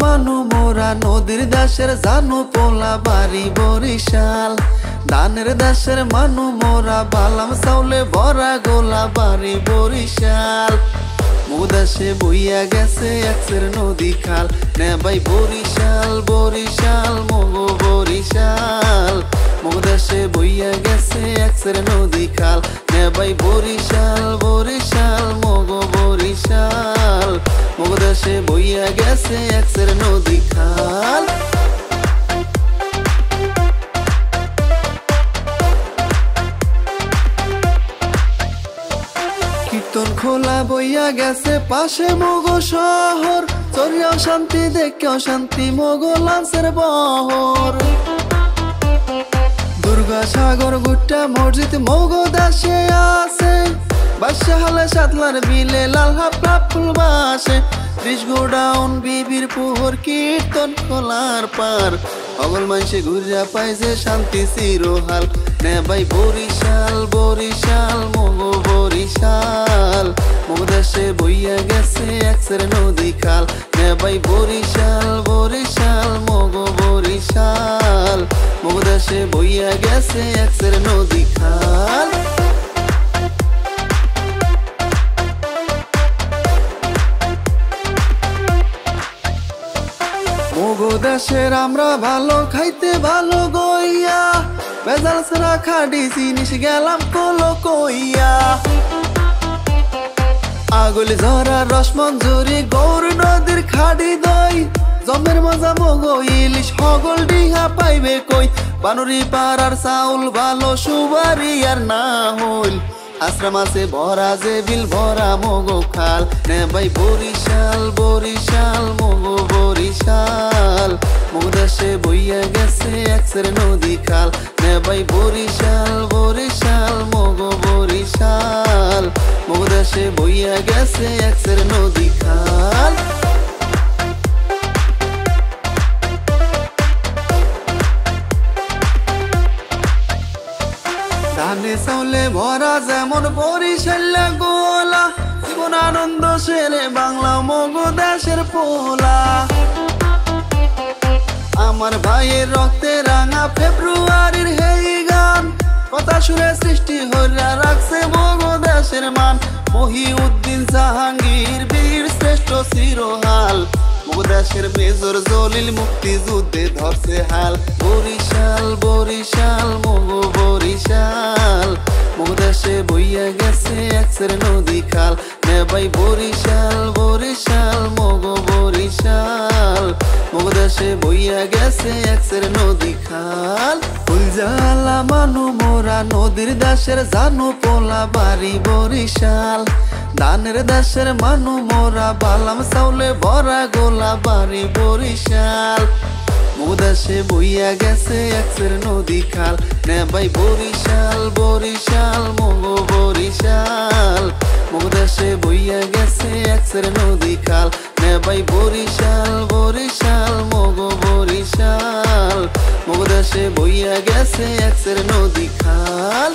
মানু মোরা নদীর দাসের জানু পোলা বাড়ি বরিশাল। ধানের দাসের মানু মোরা বালাম চাউলে ভরা গোলা বাড়ি বরিশাল। মুদাসে বইয়া গেছে একসের নদী খাল, নেবাই বরিশাল বরিশাল মগো বরিশাল। মুদাসে বইয়া গেছে একসের নদী খাল, নেবাই বরিশাল বরিশাল মগো বরিশাল। মুদাসে বইয়া গেছে একসের নদী খাল। কীর্তন খোলা বইয়া গেছে পাশে মগো শহর, চরিয়াও শান্তি দেখেও শান্তি মগো লাঞ্চের বহর। দুর্গা সাগর গুট্টা মসজিদ মগো দাসে আছে, বাদশাহালে সাতলার বিলে লাল হাফলা ফুল বাসে। 30 গোডাউন বিবির পুহর কীর্তন খোলার পার, অগল মানসে ঘুরিয়া পাইছে শান্তি চিরহাল। নেবাই বরিশাল বরিশাল মগো বরিশাল। মুদাসে বইয়া গেছে একসের নদী খাল, নেবাই বরিশাল বরিশাল মগো বরিশাল। মুদাসে বইয়া গেছে একসের নদী খাল। মগো দেশের আমরা ভালো খাইতে ভালো গইয়া, বেজাল ছাড়া খাডি জিনিস গেলাম কলো কইয়া। আগুলি ঝরা রসমঞ্জুরি গৌর নদীর খাডি দই, জমের মজা মগো ইলিশ হগল ডিহা পাইবে কই। বানুরি পাড়ার চাউল ভালো সুবারি আর না হইল, আশ্রম আছে ভরা যে বিল ভরা মগো খাল। নেবাই বরিশাল বরিশাল মগো বরিশাল। মুদাসে বইয়া গেছে একসের নদী খাল, নেবাই বরিশাল বরিশাল মগো বরিশাল। মুদাসে বইয়া গেছে একসের নদী খাল। ধানে চাউলে ভরা যেমন বরিশাল গোলা, জীবন আনন্দ সেরে বাংলা মগো দেশের পোলা। আমার ভাইয়ের রক্তে রাঙা ফেব্রুয়ারির হেই গান, কথা সুরে সৃষ্টি হইয়া রাখছে মগো দেশের মান। মহিউদ্দিন জাহাঙ্গীর বীর শ্রেষ্ঠ চিরহাল, মগো দেশের মেজর জলিল মুক্তি যুদ্ধে ধরছে হাল। বরিশাল বরিশাল মগো বরিশাল। মুদাসে বইয়া গেছে একসের নদী খাল, নেবাই বরিশাল বরিশাল মগো বরিশাল। মুদাসে বইয়া গেছে একসের নদী খাল। ফুলজালা মানু মোরা নদীর দাসের জানু পোলা বাড়ি বরিশাল। ধানের দাসের মানু মোরা বালাম চাউলে ভরা গোলা বাড়ি বরিশাল। মুদাসে বইয়া গেছে একসের নদী খাল, নেবাই বরিশাল বরিশাল মগো বরিশাল। মুদাসে বইয়া গেছে একসের নদী খাল, নেবাই বরিশাল বরিশাল মগো বরিশাল। মুদাসে বইয়া গেছে একসের নদী খাল।